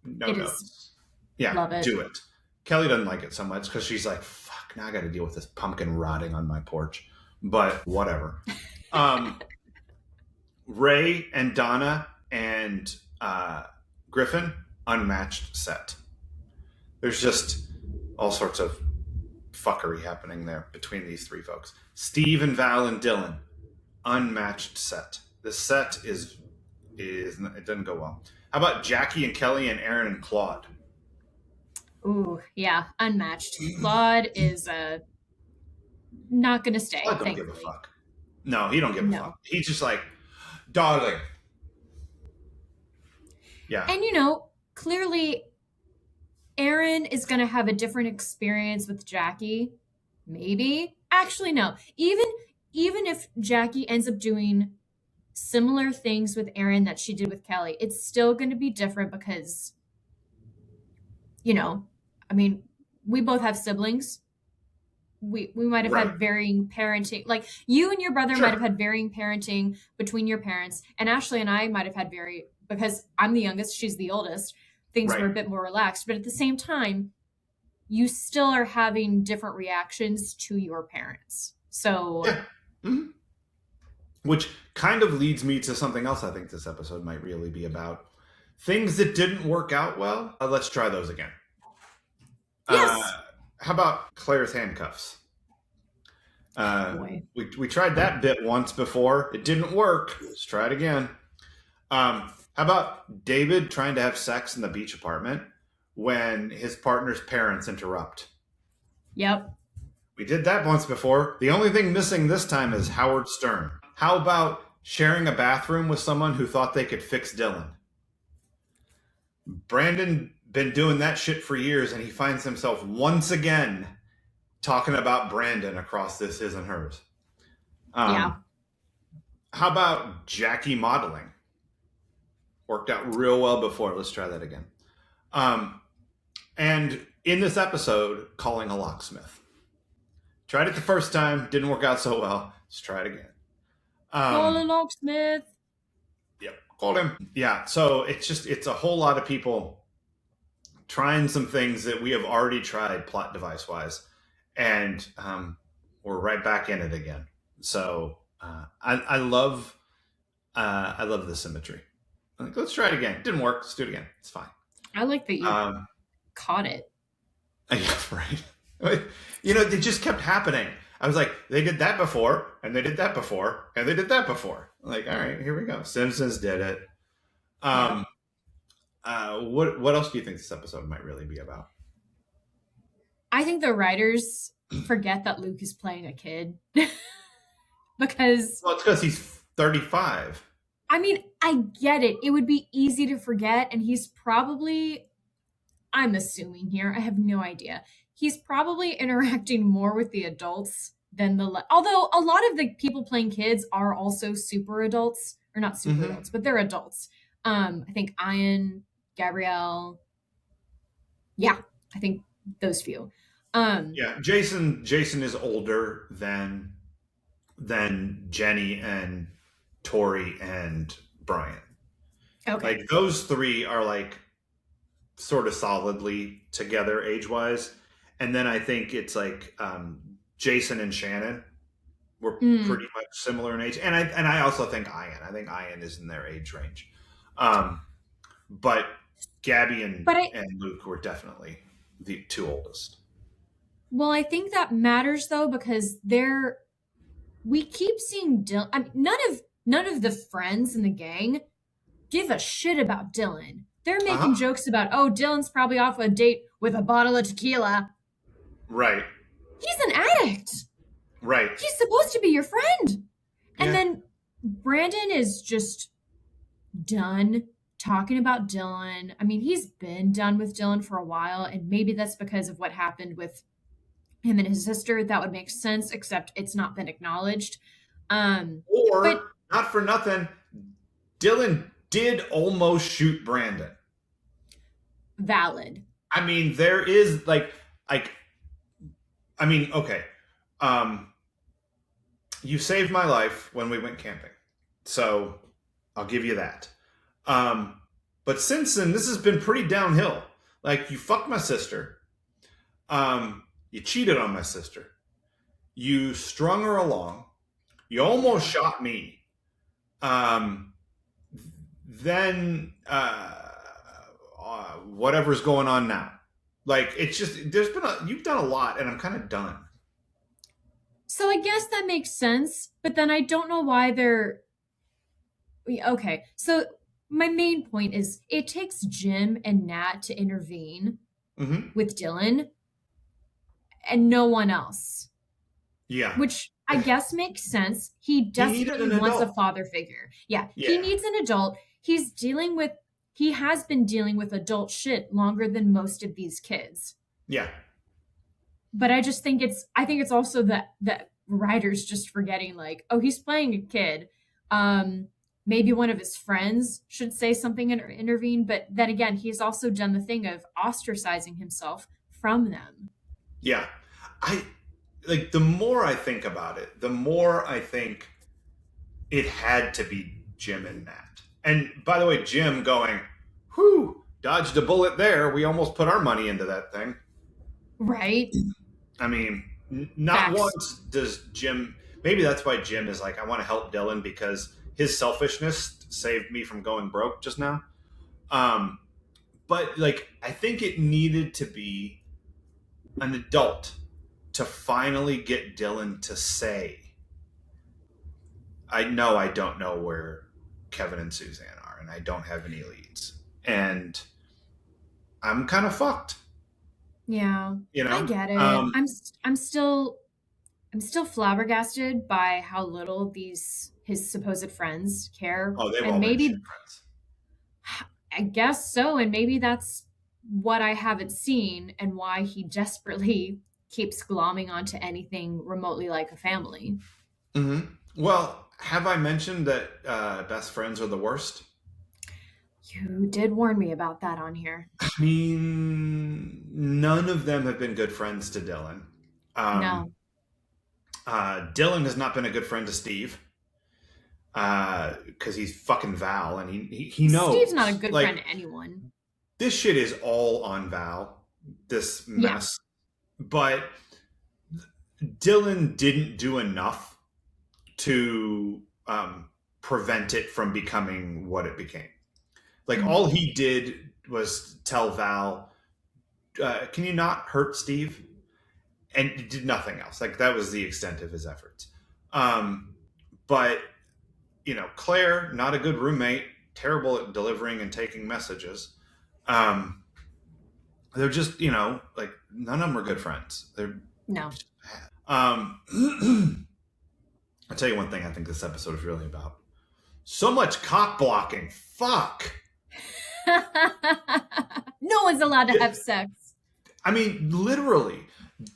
No notes. Yeah, love it. Do it. Kelly doesn't like it so much because she's like, fuck, now I got to deal with this pumpkin rotting on my porch. But whatever. Ray and Donna and Griffin, unmatched set. There's just all sorts of fuckery happening there between these three folks. Steve and Val and Dylan, unmatched set. The set is it doesn't go well. How about Jackie and Kelly and Aaron and Claude? Ooh, yeah, unmatched. Claude is not gonna stay. Claude don't give a fuck. No, he don't give a fuck. He's just like, darling. Yeah. And clearly Aaron is going to have a different experience with Jackie. Maybe. Actually, no. Even if Jackie ends up doing similar things with Aaron that she did with Kelly, it's still going to be different because, I mean, we both have siblings. We might have had varying parenting. Like, you and your brother might have had varying parenting between your parents. And Ashley and I might have had because I'm the youngest, she's the oldest. Things were a bit more relaxed. But at the same time, you still are having different reactions to your parents. So... Yeah. Mm-hmm. Which kind of leads me to something else I think this episode might really be about. Things that didn't work out well. Let's try those again. Yes. How about Claire's handcuffs? We tried that bit once before. It didn't work. Let's try it again. How about David trying to have sex in the beach apartment when his partner's parents interrupt? Yep. We did that once before. The only thing missing this time is Howard Stern. How about sharing a bathroom with someone who thought they could fix Dylan. Brandon been doing that shit for years, and he finds himself once again talking about Brandon across this his and hers. Yeah. How about Jackie modeling? Worked out real well before. Let's try that again. And in this episode, calling a locksmith. Tried it the first time, didn't work out so well. Let's try it again. Call a locksmith. Yep, called him. Yeah, so it's a whole lot of people trying some things that we have already tried plot device wise, and we're right back in it again. So I love the symmetry. Like, let's try it again. Didn't work. Let's do it again. It's fine. I like that you caught it. Yeah, right. You know, it just kept happening. I was like, they did that before, and they did that before, and they did that before. Like, all right, here we go. Simpsons did it. What else do you think this episode might really be about? I think the writers forget that Luke is playing a kid. Because... Well, it's because he's 35. I mean, I get it. It would be easy to forget, and he's probably... I'm assuming here. I have no idea. He's probably interacting more with the adults than the... Although a lot of the people playing kids are also super adults. Or not super adults, but they're adults. I think Ian, Gabrielle... Yeah, I think those few. Yeah, Jason is older than Jenny and Tori and Brian. Okay. Like, those three are like sort of solidly together age wise, and then I think it's like Jason and Shannon were pretty much similar in age, and I also think Ian is in their age range, but Gabby and Luke were definitely the two oldest. Well, I think that matters though, because we keep seeing Dylan. I mean, none of the friends in the gang give a shit about Dylan. They're making jokes about, oh, Dylan's probably off a date with a bottle of tequila. Right. He's an addict. Right. He's supposed to be your friend. And then Brandon is just done talking about Dylan. I mean, he's been done with Dylan for a while, and maybe that's because of what happened with him and his sister. That would make sense, except it's not been acknowledged. But not for nothing, Dylan did almost shoot Brandon. Valid. I mean, there is okay. You saved my life when we went camping, so I'll give you that. But since then, this has been pretty downhill. Like, you fucked my sister. You cheated on my sister. You strung her along. You almost shot me. Then whatever's going on now. Like, it's just, you've done a lot, and I'm kind of done. So I guess that makes sense, but then I don't know why they're... Okay, so my main point is it takes Jim and Nat to intervene with Dylan and no one else. Yeah. Which I guess makes sense. He desperately wants a father figure. Yeah, he needs an adult. He has been dealing with adult shit longer than most of these kids. Yeah. But I just think it's also that writers just forgetting, like, oh, he's playing a kid. Maybe one of his friends should say something and intervene. But then again, he's also done the thing of ostracizing himself from them. Yeah. The more I think about it, the more I think it had to be Jim and Nat. And by the way, Jim going, whew, dodged a bullet there. We almost put our money into that thing. Right. I mean, not once does Jim, maybe that's why Jim is like, I want to help Dylan because his selfishness saved me from going broke just now. But like, I think it needed to be an adult to finally get Dylan to say, I know I don't know where Kevin and Suzanne are, and I don't have any leads, and I'm kind of fucked. Yeah, I get it. I'm still flabbergasted by how little his his supposed friends care. Oh, they've And all been shit maybe, friends. I guess so. And maybe that's what I haven't seen and why he desperately keeps glomming onto anything remotely like a family. Hmm. Well, have I mentioned that best friends are the worst? You did warn me about that on here. I mean, none of them have been good friends to Dylan. Um, No. Dylan has not been a good friend to Steve because he's fucking Val, and he Steve's not a knows good like friend to anyone. this shit is all on Val, this Yeah. mess. But Dylan didn't do enough to prevent it from becoming what it became. Like all he did was tell Val, "Can you not hurt Steve?" And he did nothing else. Like that was the extent of his efforts. But Claire, not a good roommate, terrible at delivering and taking messages. Um, they're just like none of them are good friends. They're No. just bad. I'll tell you one thing I think this episode is really about. So much cock blocking. Fuck. No one's allowed to have sex. I mean, literally,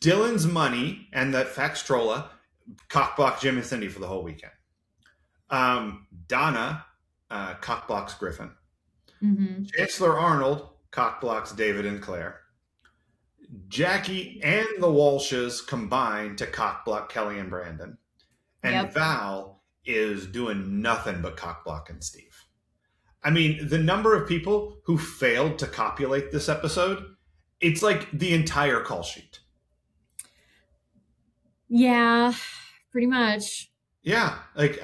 Dylan's money and that Faxtrola cock blocked Jim and Cindy for the whole weekend. Donna cock blocks Griffin. Mm-hmm. Chancellor Arnold cock blocks David and Claire. Jackie and the Walshes combine to cock block Kelly and Brandon. And Val is doing nothing but cock blocking Steve. I mean, the number of people who failed to copulate this episode, it's like the entire call sheet. Yeah, pretty much. Yeah, like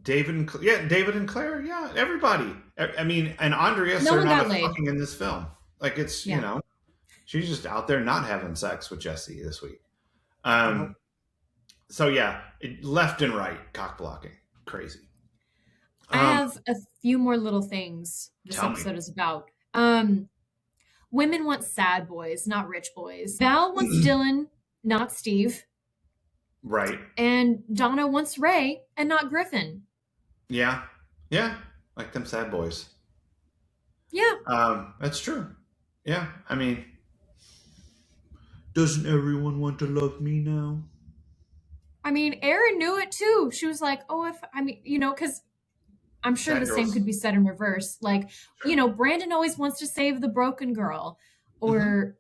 David and Claire, yeah, everybody. I mean, and Andrea No one got Cernata laid. fucking in this film. Like it's she's just out there not having sex with Jesse this week. So yeah, left and right cock blocking, crazy. I have a few more little things this episode is about. Women want sad boys, not rich boys. Val wants Dylan, not Steve. Right. And Donna wants Ray and not Griffin. Yeah. Like them sad boys. Yeah. That's true. Yeah. I mean, doesn't everyone want to love me now? I mean, Erin knew it too. She was like, because I'm sure the same could be said in reverse. Like, Brandon always wants to save the broken girl or,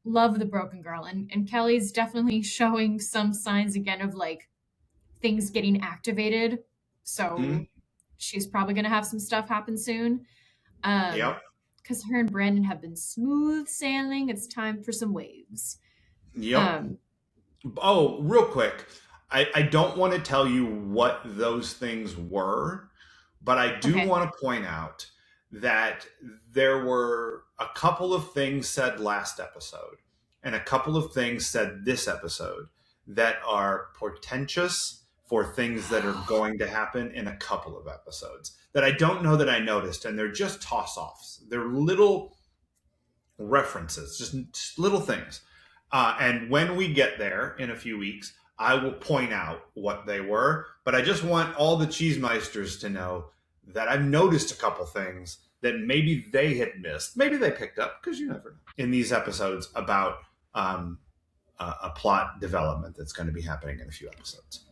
love the broken girl. And Kelly's definitely showing some signs again of like things getting activated. So she's probably going to have some stuff happen soon. Because her and Brandon have been smooth sailing. It's time for some waves. Yep. Real quick. I don't want to tell you what those things were, but I do want to point out that there were a couple of things said last episode and a couple of things said this episode that are portentous for things that are going to happen in a couple of episodes that I don't know that I noticed. And they're just toss-offs. They're little references, just little things. And when we get there in a few weeks, I will point out what they were, but I just want all the Cheesemeisters to know that I've noticed a couple things that maybe they had missed. Maybe they picked up, because you never know, in these episodes about a plot development that's going to be happening in a few episodes.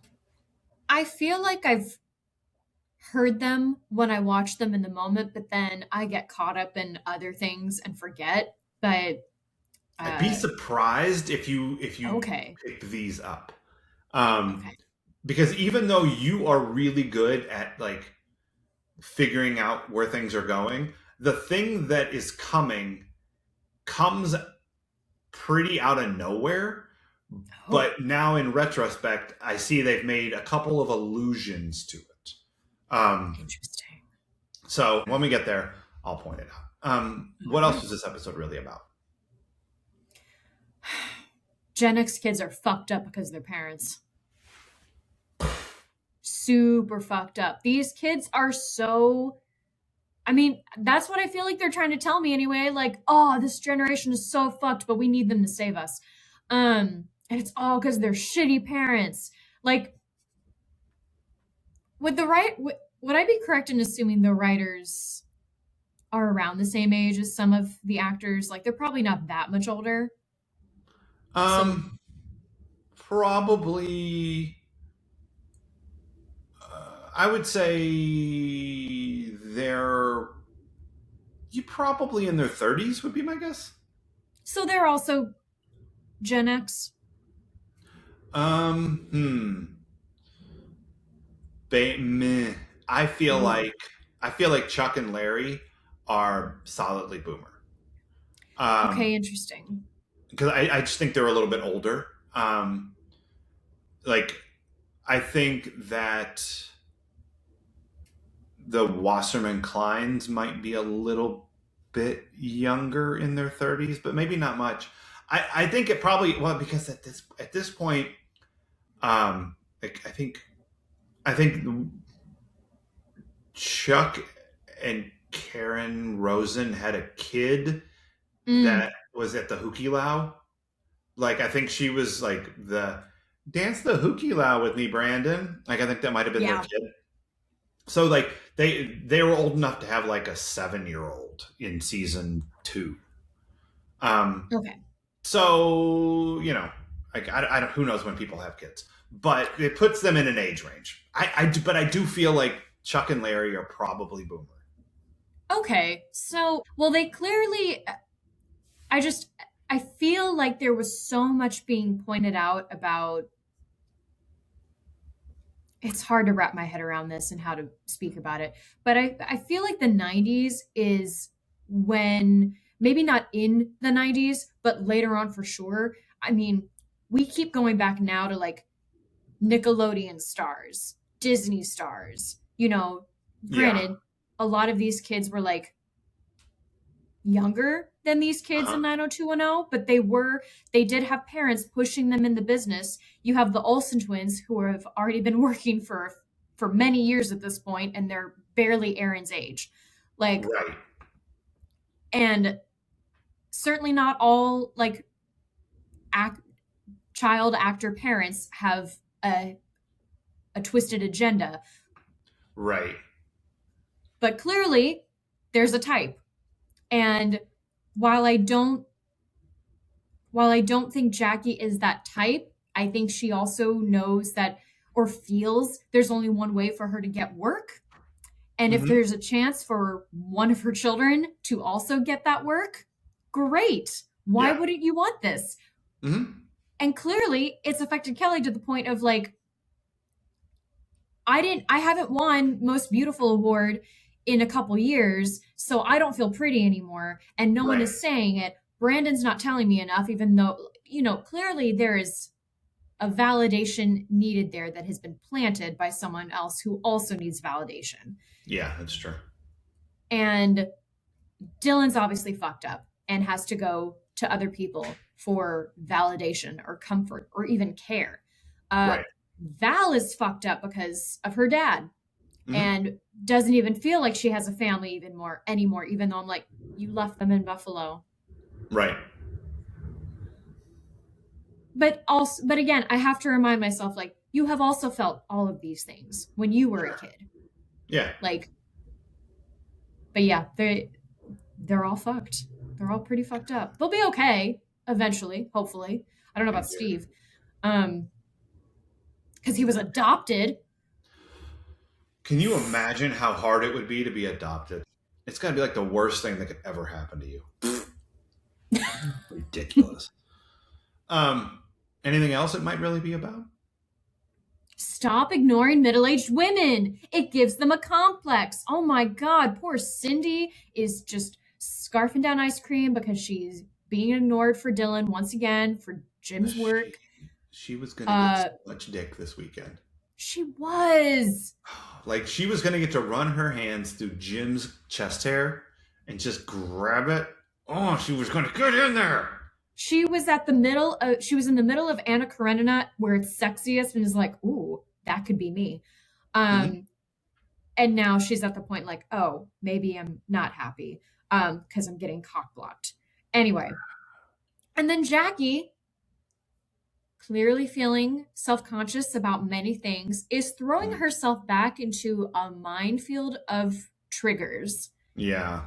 I feel like I've heard them when I watch them in the moment, but then I get caught up in other things and forget. But I'd be surprised if you pick these up. Because even though you are really good at like figuring out where things are going, the thing that is coming comes pretty out of nowhere. But now in retrospect, I see they've made a couple of allusions to it. Interesting. So when we get there, I'll point it out. What else is this episode really about? Gen X kids are fucked up because of their parents. Super fucked up. These kids are so... I mean, that's what I feel like they're trying to tell me anyway. Like, oh, this generation is so fucked, but we need them to save us. And it's all because they're shitty parents. Like, would I be correct in assuming the writers are around the same age as some of the actors? Like, they're probably not that much older. So, Um, Probably, I would say you probably in their 30s would be my guess. so they're also Gen X. Um, hmm. Meh. I feel Ooh. like I feel like Chuck and Larry are solidly boomer. Okay, interesting. Because I just think they're a little bit older. Like I think that the Wasserman Kleins might be a little bit younger in their 30s, but maybe not much. I think it probably because at this point, like I think Chuck and Karen Rosen had a kid Mm, that was at the Hukilau. Like I think she was like the dance the Hukilau with me, Brandon. Like I think that might have been their yeah. kid. So like they were old enough to have like a 7 year old in season two. Um, Okay. so like I don't who knows when people have kids, but it puts them in an age range. But I do feel like Chuck and Larry are probably boomer. Okay. So, well, they clearly, I just, I feel like there was so much being pointed out about, it's hard to wrap my head around this and how to speak about it. But I feel like the 90s is when, maybe not in the 90s, but later on for sure. I mean, we keep going back now to like Nickelodeon stars, Disney stars. Yeah. Granted, a lot of these kids were like younger than these kids Uh-huh. in 90210, but they did have parents pushing them in the business. You have the Olsen twins who have already been working for many years at this point, and they're barely Aaron's age. Like, Right. and certainly not all like act, child actor parents have a twisted agenda, Right. but clearly there's a type. And while I don't while I don't think Jackie is that type, I think she also knows that or feels there's only one way for her to get work. And if Hmm. there's a chance for one of her children to also get that work, great. Why Yeah. wouldn't you want this? Hmm. And clearly it's affected Kelly to the point of like, I haven't won Most Beautiful award in a couple years, so I don't feel pretty anymore. And no one Right. is saying it. Brandon's not telling me enough, even though, clearly there is a validation needed there that has been planted by someone else who also needs validation. Yeah, that's true. And Dylan's obviously fucked up and has to go to other people for validation or comfort or even care. Uh, Right. Val is fucked up because of her dad Hmm. and doesn't even feel like she has a family even more anymore, even though I'm like, you left them in Buffalo. Right. But again, I have to remind myself, like, you have also felt all of these things when you were a Sure. kid. Yeah. Like, but yeah, they're all fucked. They're all pretty fucked up. They'll be okay eventually, hopefully. I don't know I about do. Steve. Because he was adopted. Can you imagine how hard it would be to be adopted? It's got to be like the worst thing that could ever happen to you. Ridiculous. Um, Anything else it might really be about? Stop ignoring middle-aged women. It gives them a complex. Oh my god, poor Cindy is just scarfing down ice cream because she's being ignored for Dylan once again for Jim's She work. she was gonna get Uh so much dick this weekend. she was. Like she was gonna get to run her hands through Jim's chest hair and just grab it. Oh, she was gonna get in there. She was in the middle of Anna Karenina where it's sexiest and is like, ooh, that could be me. Hmm. Um and now she's at the point like, oh, maybe I'm not happy because I'm getting cock blocked. Anyway, and then Jackie clearly feeling self-conscious about many things, is throwing herself back into a minefield of triggers. Yeah.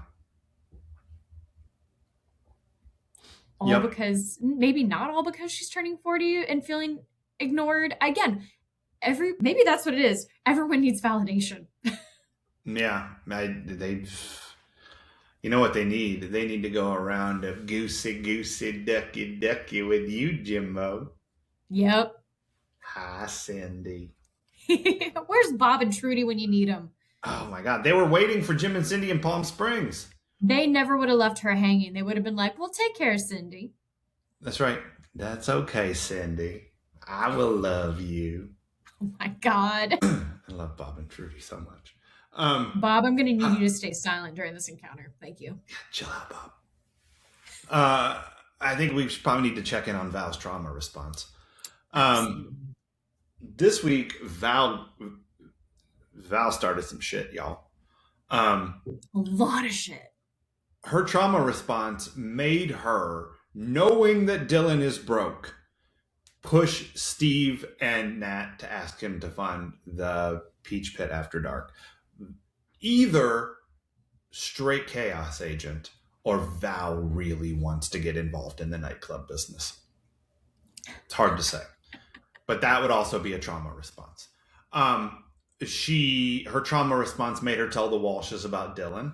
All Yep. because, maybe not all because she's turning 40 and feeling ignored. Again, maybe that's what it is. Everyone needs validation. Yeah. They, you know what they need? They need to go around a goosey, goosey, ducky, ducky with you, Jimbo. Yep. Hi, Cindy. Where's Bob and Trudy when you need them? Oh my God. They were waiting for Jim and Cindy in Palm Springs. They never would have left her hanging. They would have been like, well, take care, Cindy. That's right. That's okay, Cindy. I will love you. Oh my God. I love Bob and Trudy so much. Bob, I'm going to need you to stay silent during this encounter. Thank you. Chill out, Bob. I think we should probably need to check in on Val's trauma response. This week, Val started some shit, y'all. A lot of shit. Her trauma response made her, knowing that Dylan is broke, push Steve and Nat to ask him to fund the Peach Pit after dark. Either straight chaos agent or Val really wants to get involved in the nightclub business. It's hard to say. But that would also be a trauma response. Her trauma response made her tell the Walshes about Dylan.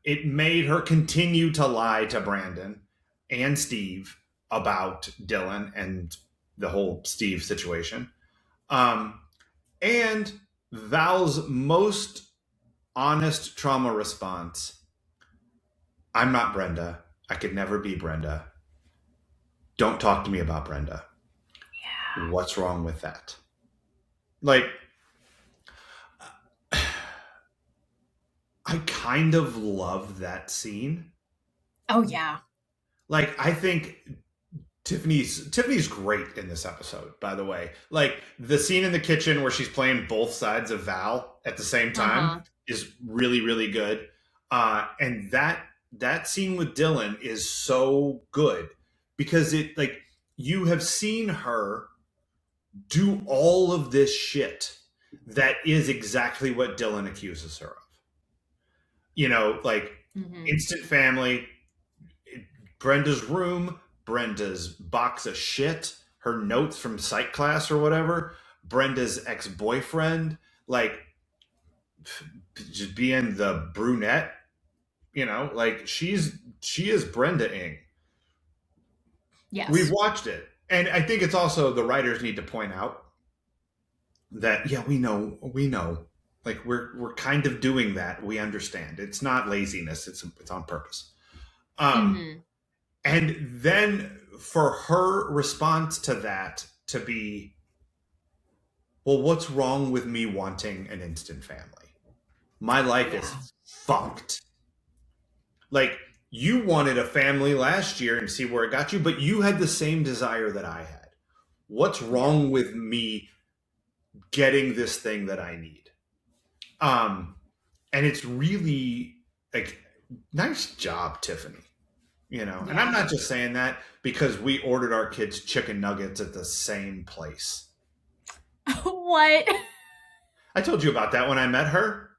It made her continue to lie to Brandon and Steve about Dylan and the whole Steve situation. And Val's most honest trauma response: I'm not Brenda. I could never be Brenda. Don't talk to me about Brenda. Yeah. What's wrong with that? Like, I kind of love that scene. Oh, yeah. Like, I think Tiffany's great in this episode, by the way. Like, the scene in the kitchen where she's playing both sides of Val at the same time is really, really good. And that scene with Dylan is so good because it, like, you have seen her do all of this shit that is exactly what Dylan accuses her of. You know, like instant family, Brenda's room, Brenda's box of shit, her notes from psych class or whatever, Brenda's ex-boyfriend, like just being the brunette, you know, like she is Brenda-ing. Yes. We've watched it. And I think it's also the writers need to point out that, yeah, we know. Like we're kind of doing that. We understand. It's not laziness. It's on purpose. And then for her response to that to be, well, what's wrong with me wanting an instant family? My life is fucked. Like, you wanted a family last year and see where it got you, but you had the same desire that I had. What's wrong with me getting this thing that I need? And it's really like, nice job, Tiffany. You know, and I'm not just saying that because we ordered our kids chicken nuggets at the same place. What? I told you about that when I met her.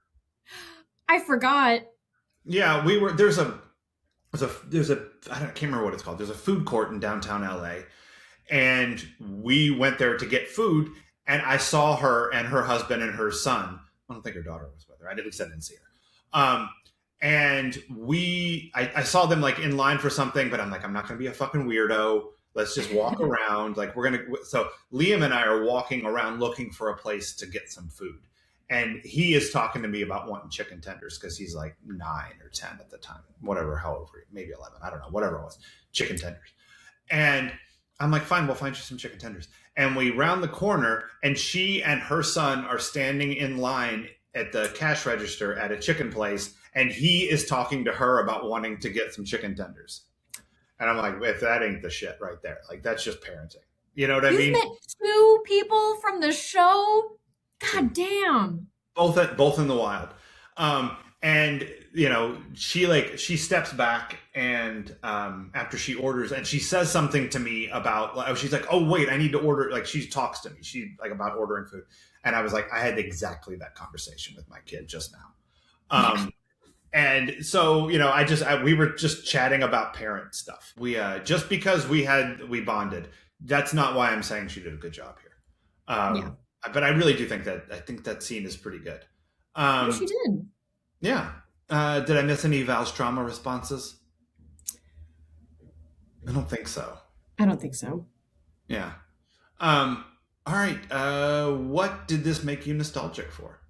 I forgot. Yeah, there's a I can't remember what it's called. There's a food court in downtown LA, and we went there to get food, and I saw her and her husband and her son. I don't think her daughter was with her. I didn't see her. And I saw them like in line for something, but I'm like, I'm not going to be a fucking weirdo. Let's just walk around. Like so Liam and I are walking around looking for a place to get some food. And he is talking to me about wanting chicken tenders because he's like 9 or 10 at the time, however, maybe 11. I don't know, whatever it was, chicken tenders. And I'm like, fine, we'll find you some chicken tenders. And we round the corner and she and her son are standing in line at the cash register at a chicken place. And he is talking to her about wanting to get some chicken tenders. And I'm like, if that ain't the shit right there, like that's just parenting. You know what I mean? You met 2 people from the show? God damn. Both in the wild. And she steps back and after she orders and she says something to me about she's like, oh wait, I need to order, like she talks to me about ordering food, and I was like, I had exactly that conversation with my kid just now. And so we were just chatting about parent stuff. We just because we bonded, that's not why I'm saying she did a good job here. But I really do think that scene is pretty good. She did. Yeah. Did I miss any Val's trauma responses? I don't think so. I don't think so. Yeah. All right. What did this make you nostalgic for?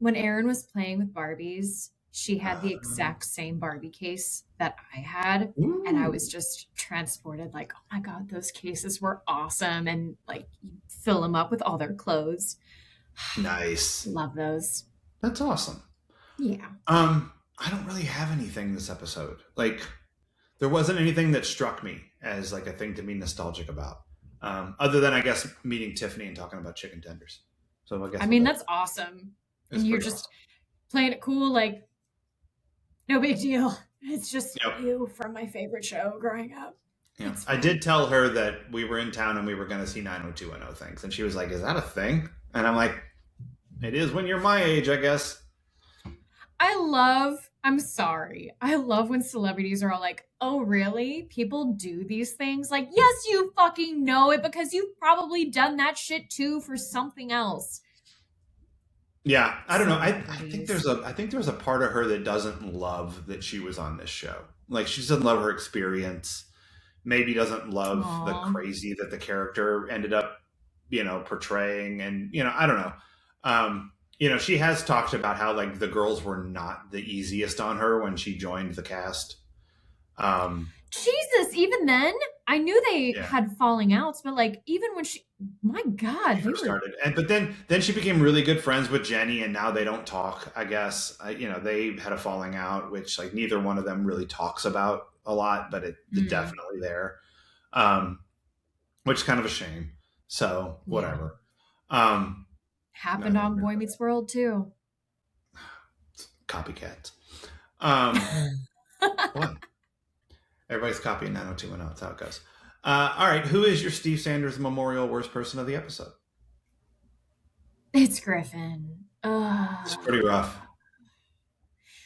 When Erin was playing with Barbies, she had the exact same Barbie case that I had. Ooh. And I was just transported, like, oh my God, those cases were awesome. And like, you fill them up with all their clothes. Nice. Love those. That's awesome. Yeah. I don't really have anything this episode. Like, there wasn't anything that struck me as like a thing to be nostalgic about. Other than, I guess, meeting Tiffany and talking about chicken tenders. So I guess that's awesome. And you're just playing it cool, like, no big deal. It's just you from my favorite show growing up. Yeah. I did tell her that we were in town and we were going to see 90210 things. And she was like, is that a thing? And I'm like, it is when you're my age, I guess. I'm sorry. I love when celebrities are all like, oh, really? People do these things? Like, yes, you fucking know it because you've probably done that shit too for something else. Yeah, I don't know. I think there's a part of her that doesn't love that she was on this show. Like, she doesn't love her experience. Maybe doesn't love the crazy that the character ended up, portraying. And, I don't know. She has talked about how like the girls were not the easiest on her when she joined the cast. Jesus, even then, I knew they had falling outs, but like even when my God, they started, but then she became really good friends with Jenny, and now they don't talk. I guess they had a falling out, which like neither one of them really talks about a lot, but it's definitely there, which is kind of a shame. So whatever. Happened on Boy Meets World too. Copycats. What? Everybody's copying 90210. That's how it goes. All right. Who is your Steve Sanders Memorial worst person of the episode? It's Griffin. It's pretty rough.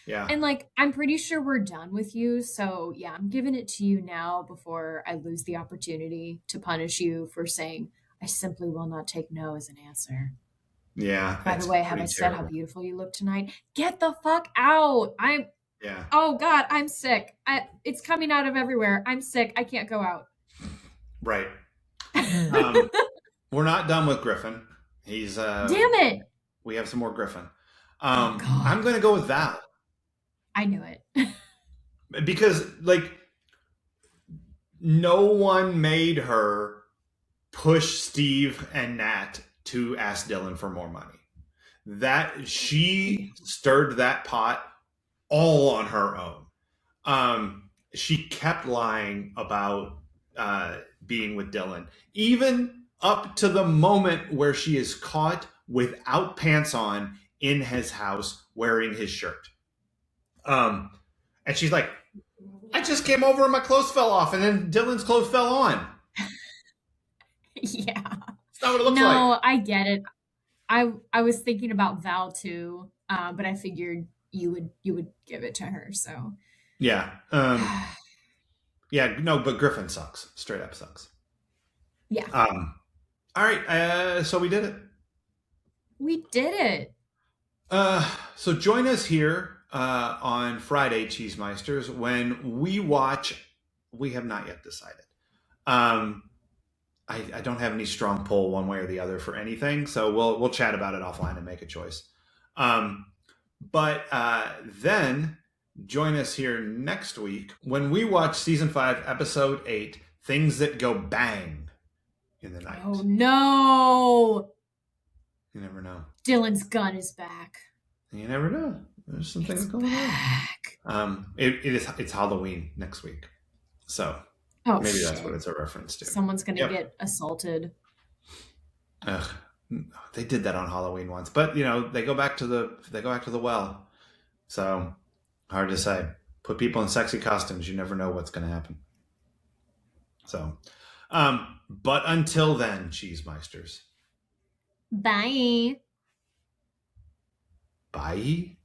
Yeah. And like, I'm pretty sure we're done with you. So yeah, I'm giving it to you now before I lose the opportunity to punish you for saying, I simply will not take no as an answer. Yeah. By the way, have I said how beautiful you look tonight? Get the fuck out. Yeah. Oh God, I'm sick. It's coming out of everywhere. I'm sick. I can't go out. Right. We're not done with Griffin. He's damn it. We have some more Griffin. I'm going to go with Val. I knew it. Because like no one made her push Steve and Nat to ask Dylan for more money. That she stirred that pot all on her own. She kept lying about being with Dylan, even up to the moment where she is caught without pants on in his house wearing his shirt. And she's like, I just came over and my clothes fell off, and then Dylan's clothes fell on. Yeah. That's not what it looks like. No, I get it. I was thinking about Val too, but I figured you would give it to her. So yeah, yeah, no, but Griffin sucks. Straight up sucks. Yeah. All right. So we did it. We did it. So join us here on Friday, Cheesemeisters, when we watch. We have not yet decided. I don't have any strong pull one way or the other for anything, so we'll chat about it offline and make a choice. But then join us here next week when we watch season 5, episode 8, Things That Go Bang in the Night. Oh no! You never know. Dylan's gun is back. You never know. There's some things going on. It's Halloween next week, so. Maybe that's what it's a reference to. Someone's going to get assaulted. Ugh. They did that on Halloween once, but they go back to the well. So hard to say. Put people in sexy costumes. You never know what's going to happen. So, but until then, Cheesemeisters. Bye. Bye.